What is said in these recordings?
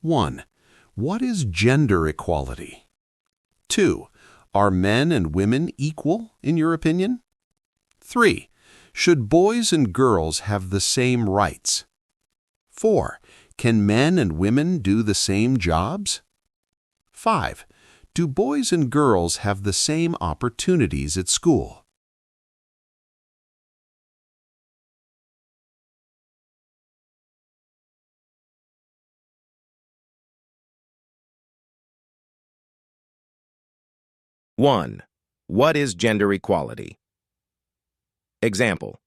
1. What is gender equality? 2. Are men and women equal, in your opinion? 3. Should boys and girls have the same rights? 4. Can men and women do the same jobs? 5. Do boys and girls have the same opportunities at school? One. What is gender equality? Example.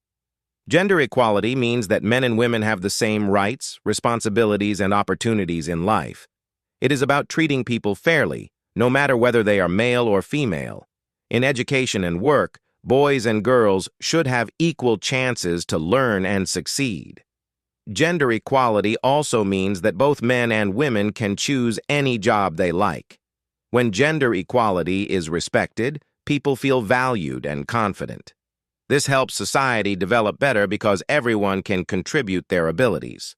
Gender equality means that men and women have the same rights, responsibilities, and opportunities in life. It is about treating people fairly, no matter whether they are male or female. In education and work, boys and girls should have equal chances to learn and succeed. Gender equality also means that both men and women can choose any job they like. When gender equality is respected, people feel valued and confident. This helps society develop better because everyone can contribute their abilities.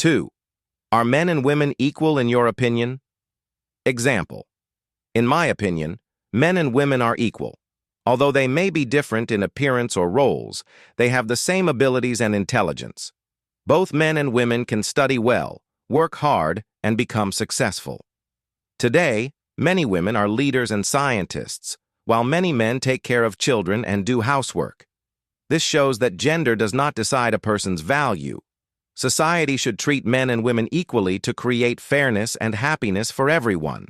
Two. Are men and women equal in your opinion? Example. In my opinion, men and women are equal. Although they may be different in appearance or roles, they have the same abilities and intelligence. Both men and women can study well, work hard, and become successful. Today, many women are leaders and scientists, while many men take care of children and do housework. This shows that gender does not decide a person's value. Society should treat men and women equally to create fairness and happiness for everyone.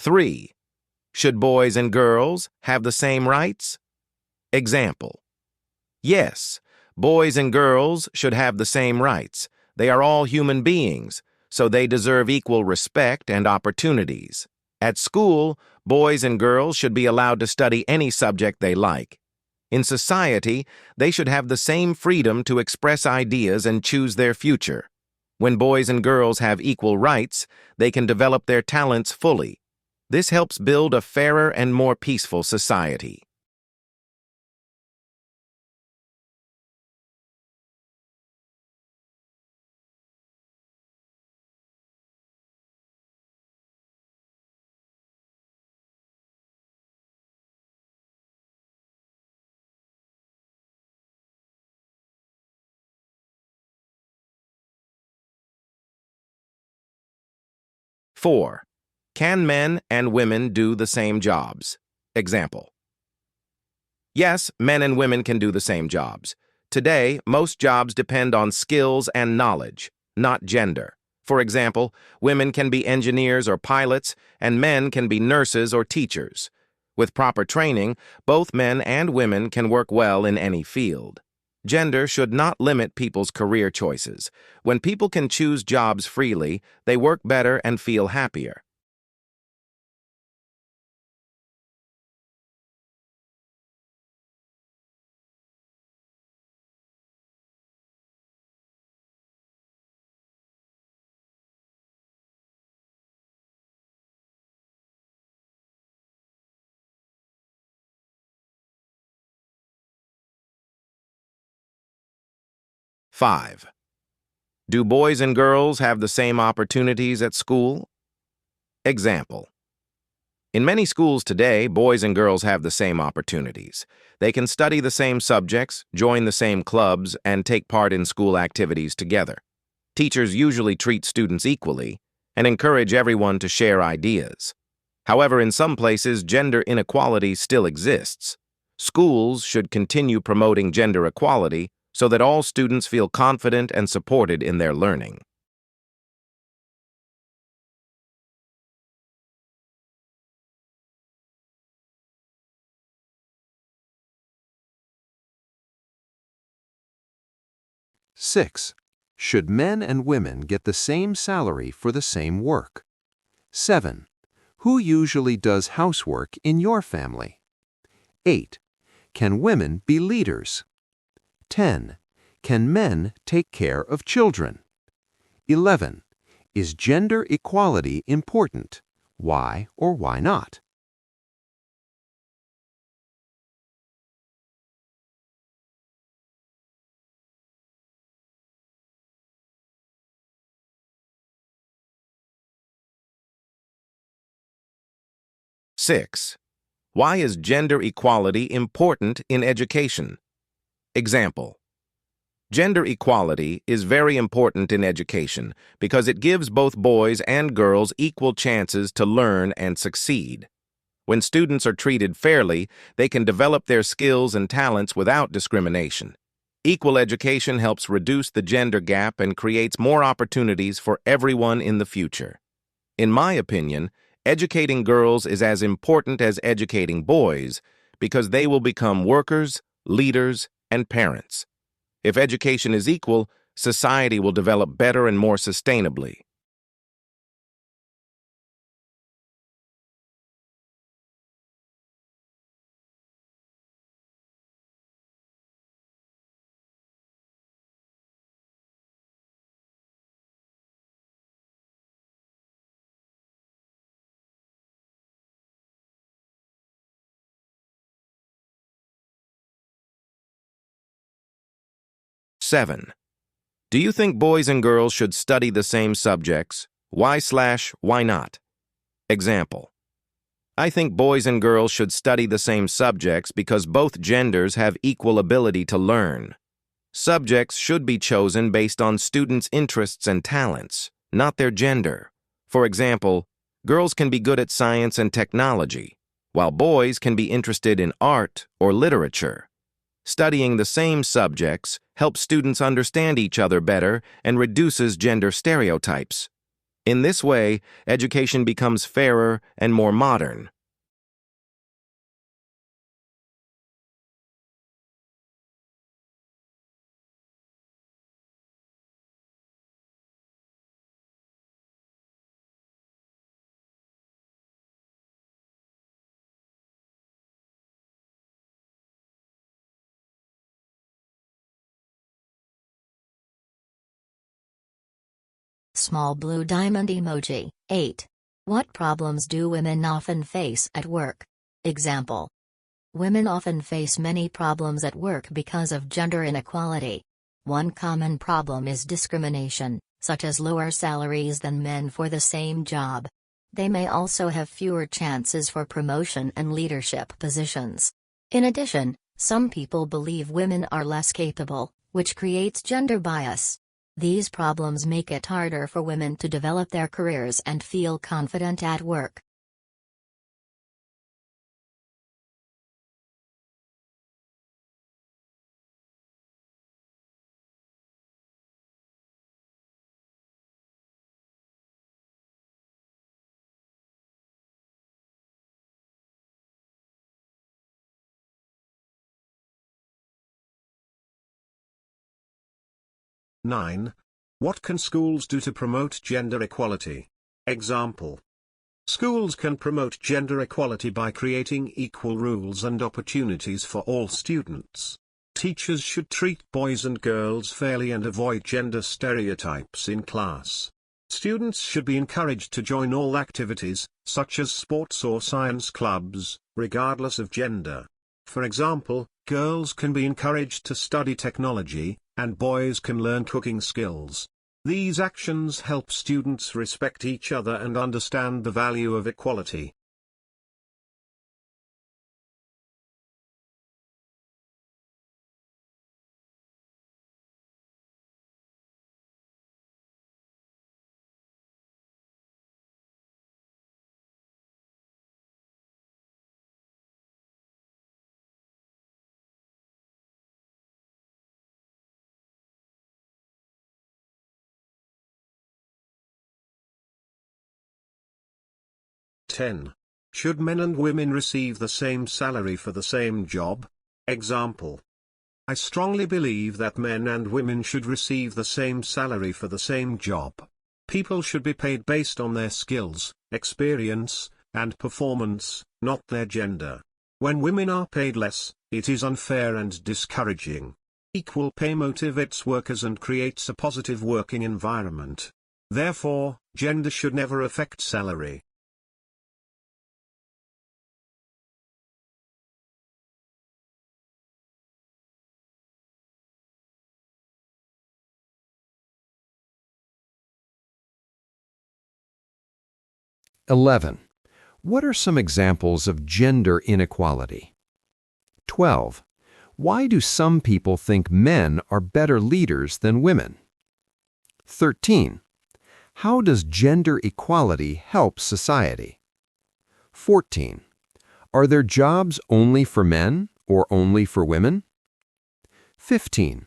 Three. Should boys and girls have the same rights? Example. Yes, boys and girls should have the same rights. They are all human beings, so they deserve equal respect and opportunities. At school, boys and girls should be allowed to study any subject they like. In society, they should have the same freedom to express ideas and choose their future. When boys and girls have equal rights, they can develop their talents fully. This helps build a fairer and more peaceful society. Four. Can men and women do the same jobs? Example. Yes, men and women can do the same jobs. Today, most jobs depend on skills and knowledge, not gender. For example, women can be engineers or pilots, and men can be nurses or teachers. With proper training, both men and women can work well in any field. Gender should not limit people's career choices. When people can choose jobs freely, they work better and feel happier. Five. Do boys and girls have the same opportunities at school? Example. In many schools today, boys and girls have the same opportunities. They can study the same subjects, join the same clubs, and take part in school activities together. Teachers usually treat students equally and encourage everyone to share ideas. However, in some places, gender inequality still exists. Schools should continue promoting gender equality so that all students feel confident and supported in their learning. Six, should men and women get the same salary for the same work? 7. Who usually does housework in your family? 8. Can women be leaders? 10. Can men take care of children? 11. Is gender equality important? Why or why not? Six, why is gender equality important in education? Example: gender equality is very important in education because it gives both boys and girls equal chances to learn and succeed. When students are treated fairly, they can develop their skills and talents without discrimination. Equal education helps reduce the gender gap and creates more opportunities for everyone in the future. In my opinion, educating girls is as important as educating boys because they will become workers, leaders, and parents. If education is equal, society will develop better and more sustainably. Seven, do you think boys and girls should study the same subjects? Why not? Example: I think boys and girls should study the same subjects because both genders have equal ability to learn. Subjects should be chosen based on students' interests and talents, not their gender. For example, girls can be good at science and technology, while boys can be interested in art or literature. Studying the same subjects helps students understand each other better and reduces gender stereotypes. In this way, education becomes fairer and more modern. Small blue diamond emoji. 8. What problems do women often face at work? Example: women often face many problems at work because of gender inequality. One common problem is discrimination, such as lower salaries than men for the same job. They may also have fewer chances for promotion and leadership positions. In addition, some people believe women are less capable, which creates gender bias. These problems make it harder for women to develop their careers and feel confident at work. Nine. What can schools do to promote gender equality? Example: schools can promote gender equality by creating equal rules and opportunities for all students. Teachers should treat boys and girls fairly and avoid gender stereotypes in class. Students should be encouraged to join all activities, such as sports or science clubs, regardless of gender. For example, girls can be encouraged to study technology, and boys can learn cooking skills. These actions help students respect each other and understand the value of equality. 10. Should men and women receive the same salary for the same job? Example. I strongly believe that men and women should receive the same salary for the same job. People should be paid based on their skills, experience, and performance, not their gender. When women are paid less, it is unfair and discouraging. Equal pay motivates workers and creates a positive working environment. Therefore, gender should never affect salary. (11) What are some examples of gender inequality? 12. Why do some people think men are better leaders than women? 13. How does gender equality help society? 14. Are there jobs only for men or only for women? 15.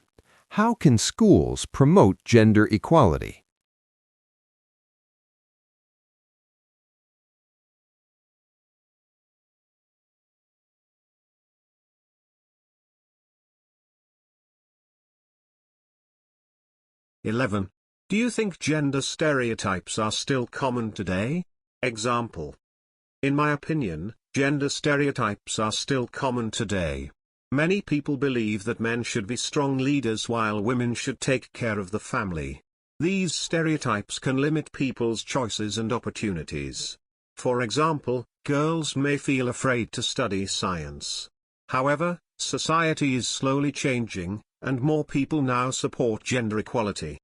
How can schools promote gender equality? (11) Do you think gender stereotypes are still common today? Example. In my opinion, gender stereotypes are still common today. Many people believe that men should be strong leaders while women should take care of the family. These stereotypes can limit people's choices and opportunities. For example, girls may feel afraid to study science. However, society is slowly changing, and more people now support gender equality.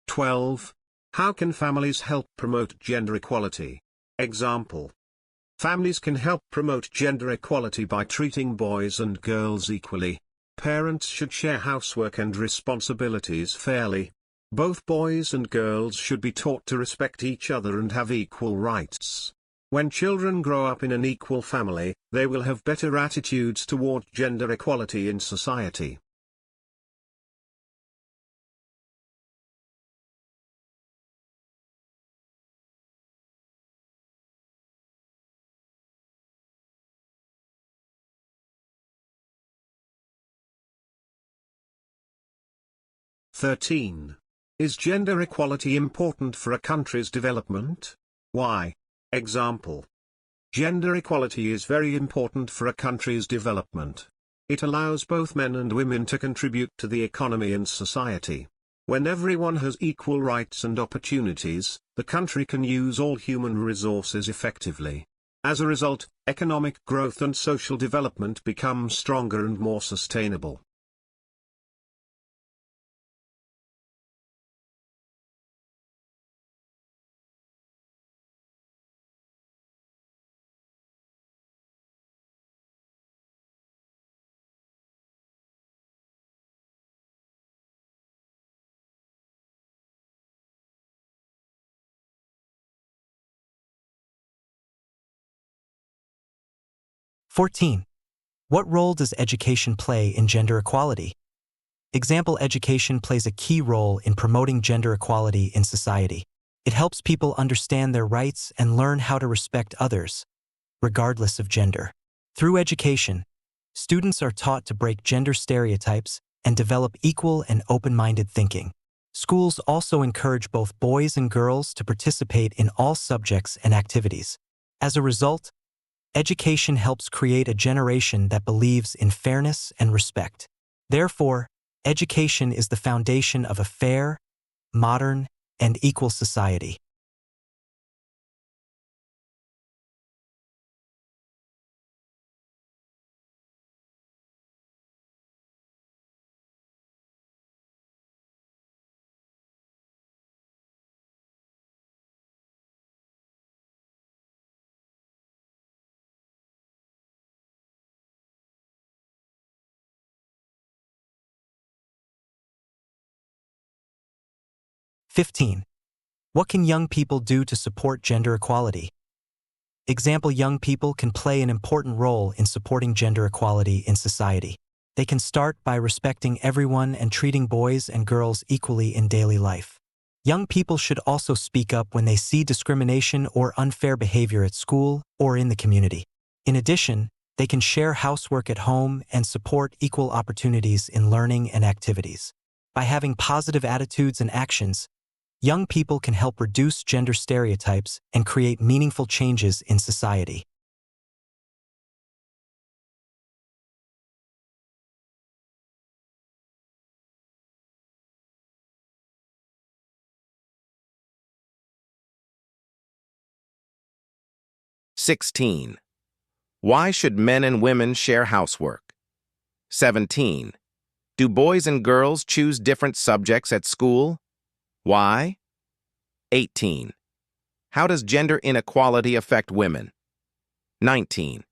(12) How can families help promote gender equality? Example. Families can help promote gender equality by treating boys and girls equally. Parents should share housework and responsibilities fairly. Both boys and girls should be taught to respect each other and have equal rights. When children grow up in an equal family, they will have better attitudes toward gender equality in society. (13) Is gender equality important for a country's development? Why? Example. Gender equality is very important for a country's development. It allows both men and women to contribute to the economy and society. When everyone has equal rights and opportunities, the country can use all human resources effectively. As a result, economic growth and social development become stronger and more sustainable. (14) What role does education play in gender equality? Example: education plays a key role in promoting gender equality in society. It helps people understand their rights and learn how to respect others, regardless of gender. Through education, students are taught to break gender stereotypes and develop equal and open-minded thinking. Schools also encourage both boys and girls to participate in all subjects and activities. As a result, education helps create a generation that believes in fairness and respect. Therefore, education is the foundation of a fair, modern, and equal society. 15. What can young people do to support gender equality? Example, young people can play an important role in supporting gender equality in society. They can start by respecting everyone and treating boys and girls equally in daily life. Young people should also speak up when they see discrimination or unfair behavior at school or in the community. In addition, they can share housework at home and support equal opportunities in learning and activities. By having positive attitudes and actions, young people can help reduce gender stereotypes and create meaningful changes in society. "16. Why should men and women share housework? 17. Do boys and girls choose different subjects at school? Why? 18. How does gender inequality affect women? 19.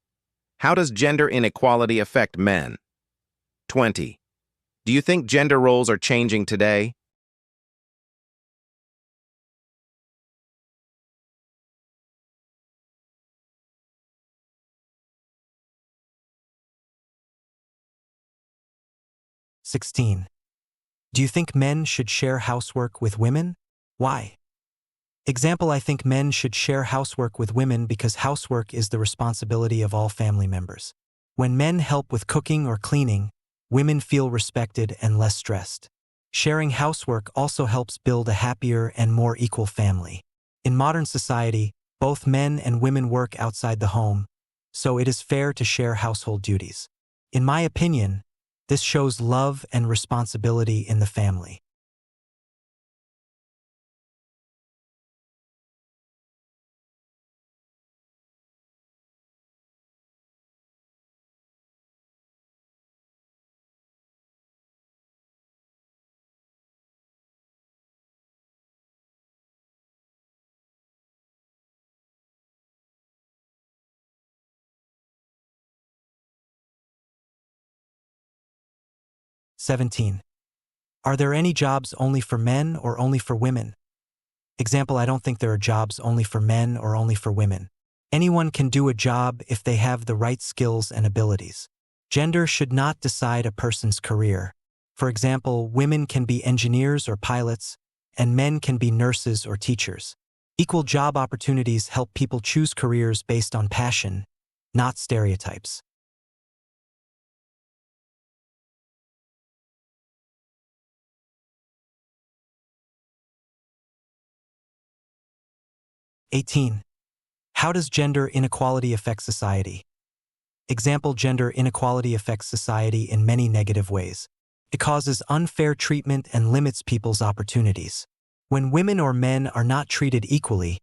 How does gender inequality affect men? 20. Do you think gender roles are changing today? "16. Do you think men should share housework with women? Why?" Example, I think men should share housework with women because housework is the responsibility of all family members. When men help with cooking or cleaning, women feel respected and less stressed. Sharing housework also helps build a happier and more equal family. In modern society, both men and women work outside the home, so it is fair to share household duties. In my opinion, this shows love and responsibility in the family. "17. Are there any jobs only for men or only for women?" Example, I don't think there are jobs only for men or only for women. Anyone can do a job if they have the right skills and abilities. Gender should not decide a person's career. For example, women can be engineers or pilots, and men can be nurses or teachers. Equal job opportunities help people choose careers based on passion, not stereotypes. "18. How does gender inequality affect society?" Example, gender inequality affects society in many negative ways. It causes unfair treatment and limits people's opportunities. When women or men are not treated equally,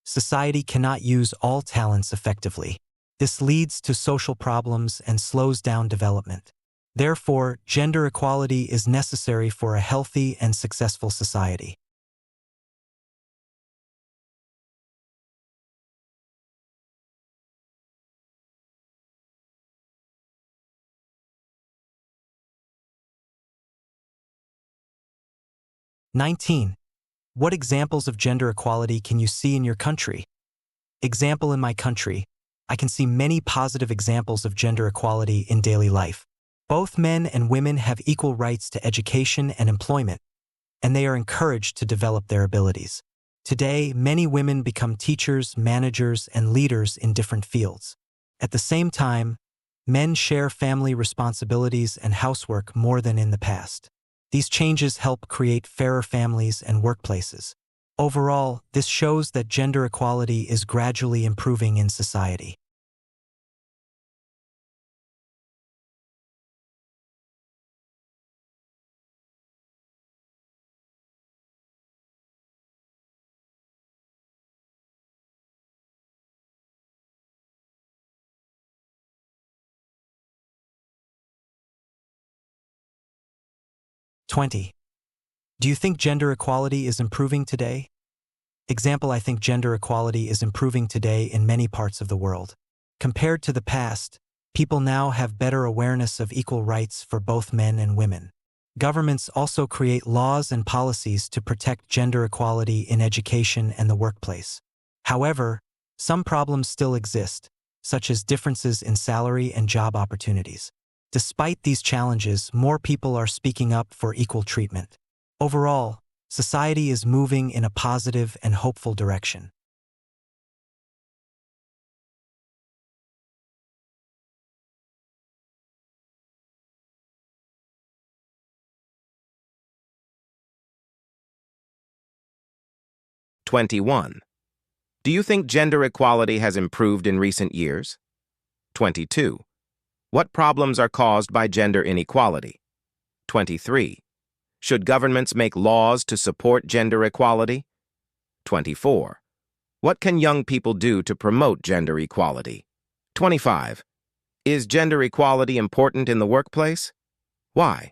society cannot use all talents effectively. This leads to social problems and slows down development. Therefore, gender equality is necessary for a healthy and successful society. "19. What examples of gender equality can you see in your country?" Example, in my country, I can see many positive examples of gender equality in daily life. Both men and women have equal rights to education and employment, and they are encouraged to develop their abilities. Today, many women become teachers, managers, and leaders in different fields. At the same time, men share family responsibilities and housework more than in the past. These changes help create fairer families and workplaces. Overall, this shows that gender equality is gradually improving in society. "20. Do you think gender equality is improving today?" Example, I think gender equality is improving today in many parts of the world. Compared to the past, people now have better awareness of equal rights for both men and women. Governments also create laws and policies to protect gender equality in education and the workplace. However, some problems still exist, such as differences in salary and job opportunities. Despite these challenges, more people are speaking up for equal treatment. Overall, society is moving in a positive and hopeful direction. "21. Do you think gender equality has improved in recent years? 22. What problems are caused by gender inequality? 23. Should governments make laws to support gender equality? 24. What can young people do to promote gender equality? 25. Is gender equality important in the workplace? Why?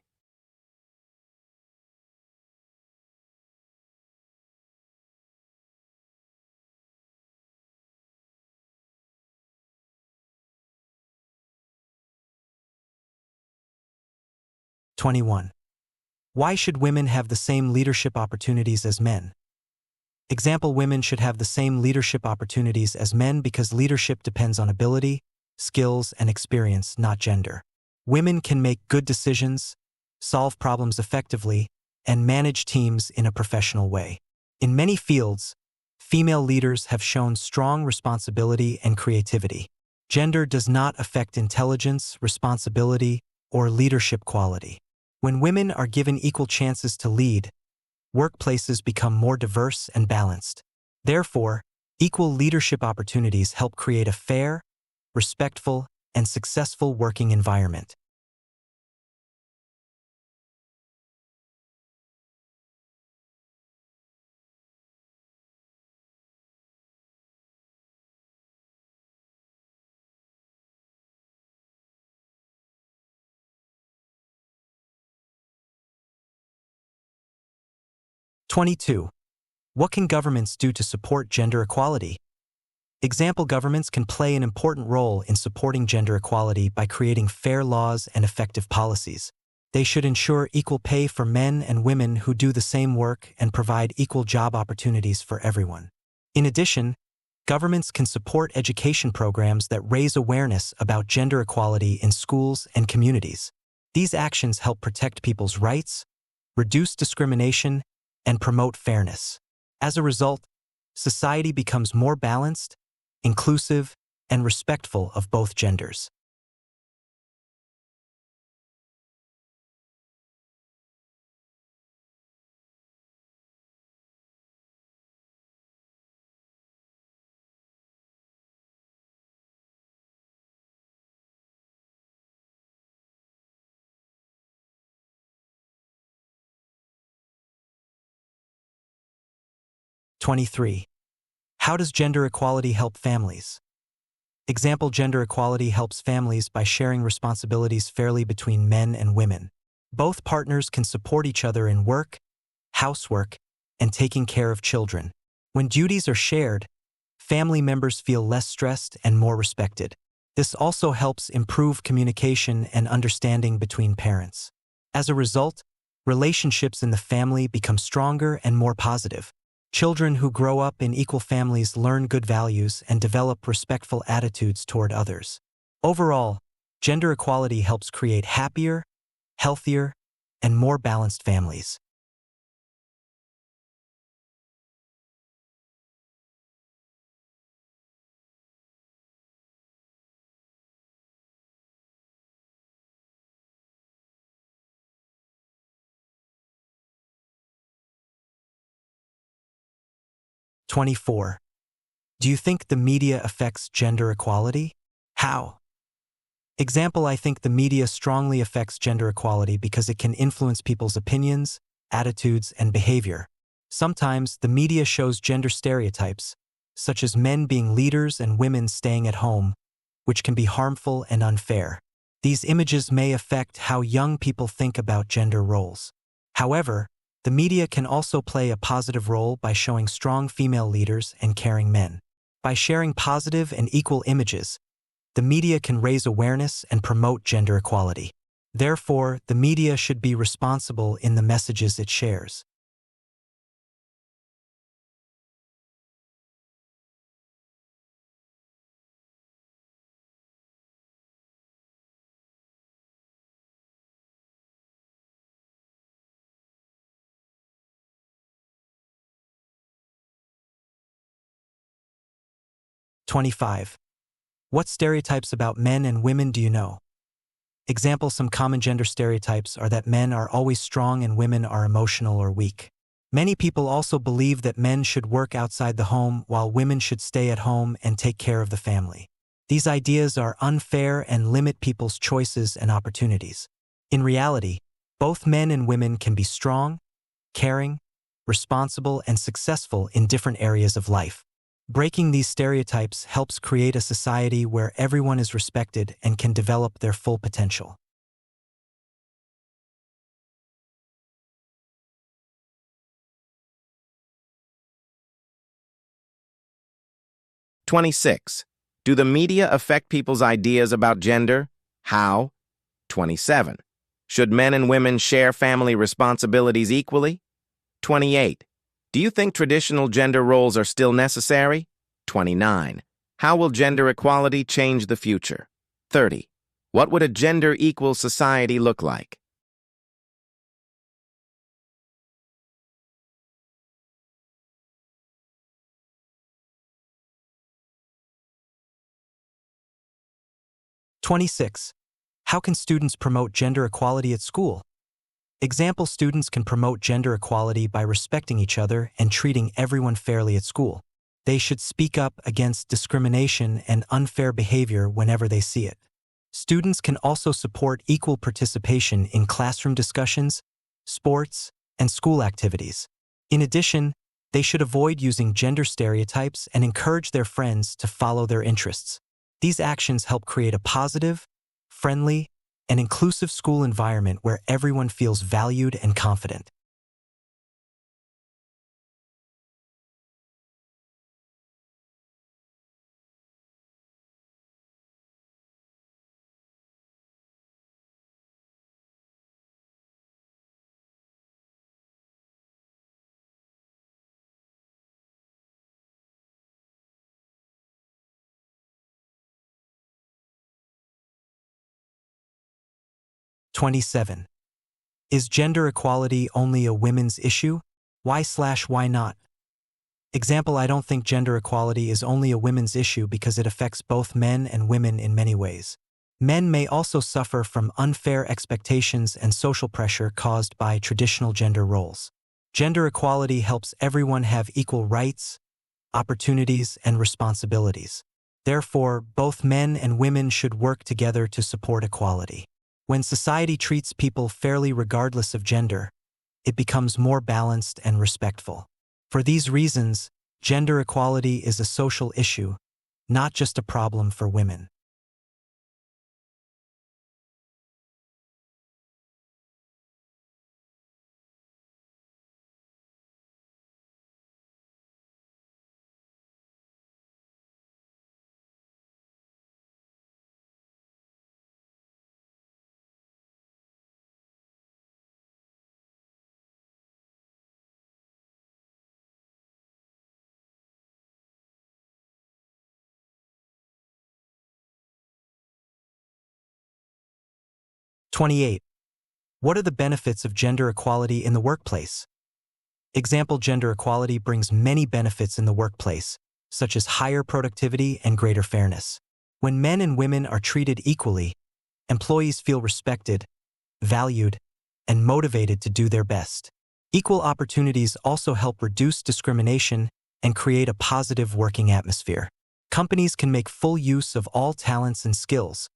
#21. Why should women have the same leadership opportunities as men? Example: women should have the same leadership opportunities as men because leadership depends on ability, skills, and experience, not gender. Women can make good decisions, solve problems effectively, and manage teams in a professional way. In many fields, female leaders have shown strong responsibility and creativity. Gender does not affect intelligence, responsibility, or leadership quality. When women are given equal chances to lead, workplaces become more diverse and balanced. Therefore, equal leadership opportunities help create a fair, respectful, and successful working environment. #22. What can governments do to support gender equality? Example: governments can play an important role in supporting gender equality by creating fair laws and effective policies. They should ensure equal pay for men and women who do the same work and provide equal job opportunities for everyone. In addition, governments can support education programs that raise awareness about gender equality in schools and communities. These actions help protect people's rights, reduce discrimination, and promote fairness. As a result, society becomes more balanced, inclusive, and respectful of both genders. #23. How does gender equality help families? Example: gender equality helps families by sharing responsibilities fairly between men and women. Both partners can support each other in work, housework, and taking care of children. When duties are shared, family members feel less stressed and more respected. This also helps improve communication and understanding between parents. As a result, relationships in the family become stronger and more positive. Children who grow up in equal families learn good values and develop respectful attitudes toward others. Overall, gender equality helps create happier, healthier, and more balanced families. #24. Do you think the media affects gender equality? How? Example: I think the media strongly affects gender equality because it can influence people's opinions, attitudes, and behavior. Sometimes the media shows gender stereotypes, such as men being leaders and women staying at home, which can be harmful and unfair. These images may affect how young people think about gender roles. However, the media can also play a positive role by showing strong female leaders and caring men. By sharing positive and equal images, the media can raise awareness and promote gender equality. Therefore, the media should be responsible in the messages it shares. '25. What stereotypes about men and women do you know? Example: some common gender stereotypes are that men are always strong and women are emotional or weak. Many people also believe that men should work outside the home while women should stay at home and take care of the family. These ideas are unfair and limit people's choices and opportunities. In reality, both men and women can be strong, caring, responsible, and successful in different areas of life. Breaking these stereotypes helps create a society where everyone is respected and can develop their full potential. '26. Do the media affect people's ideas about gender? How? '27. Should men and women share family responsibilities equally? '28. Do you think traditional gender roles are still necessary? '29. How will gender equality change the future? '30. What would a gender-equal society look like? '26. How can students promote gender equality at school? Example: students can promote gender equality by respecting each other and treating everyone fairly at school. They should speak up against discrimination and unfair behavior whenever they see it. Students can also support equal participation in classroom discussions, sports, and school activities. In addition, they should avoid using gender stereotypes and encourage their friends to follow their interests. These actions help create a positive, friendly, and inclusive school environment where everyone feels valued and confident. '27. Is gender equality only a women's issue? Why not? Example: I don't think gender equality is only a women's issue because it affects both men and women in many ways. Men may also suffer from unfair expectations and social pressure caused by traditional gender roles. Gender equality helps everyone have equal rights, opportunities, and responsibilities. Therefore, both men and women should work together to support equality. When society treats people fairly regardless of gender, it becomes more balanced and respectful. For these reasons, gender equality is a social issue, not just a problem for women. '28. What are the benefits of gender equality in the workplace? Example: gender equality brings many benefits in the workplace, such as higher productivity and greater fairness. When men and women are treated equally, employees feel respected, valued, and motivated to do their best. Equal opportunities also help reduce discrimination and create a positive working atmosphere. Companies can make full use of all talents and skills,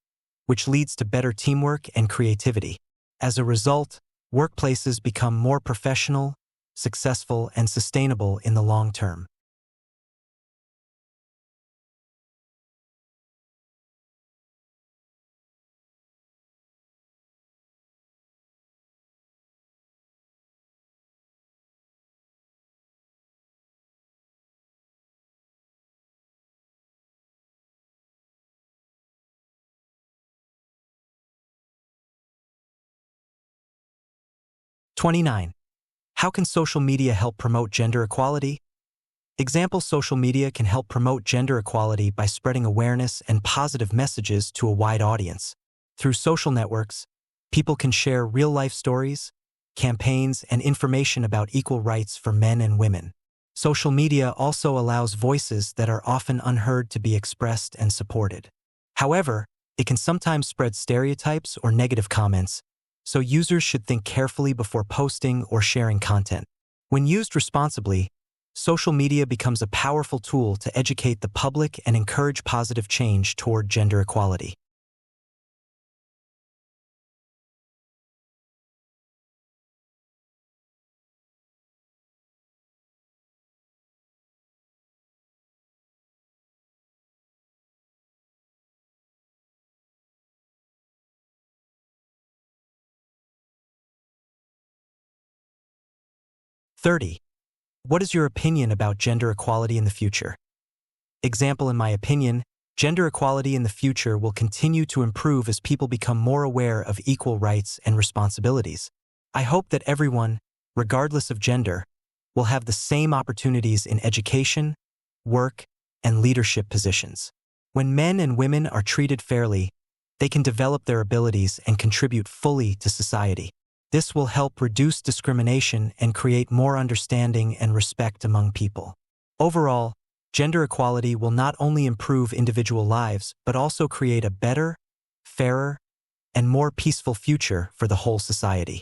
which leads to better teamwork and creativity. As a result, workplaces become more professional, successful, and sustainable in the long term. 29. How can social media help promote gender equality? Example: social media can help promote gender equality by spreading awareness and positive messages to a wide audience. Through social networks, people can share real-life stories, campaigns, and information about equal rights for men and women. Social media also allows voices that are often unheard to be expressed and supported. However, it can sometimes spread stereotypes or negative comments, so users should think carefully before posting or sharing content. When used responsibly, social media becomes a powerful tool to educate the public and encourage positive change toward gender equality. "30. What is your opinion about gender equality in the future?" Example: in my opinion, gender equality in the future will continue to improve as people become more aware of equal rights and responsibilities. I hope that everyone, regardless of gender, will have the same opportunities in education, work, and leadership positions. When men and women are treated fairly, they can develop their abilities and contribute fully to society. This will help reduce discrimination and create more understanding and respect among people. Overall, gender equality will not only improve individual lives, but also create a better, fairer, and more peaceful future for the whole society.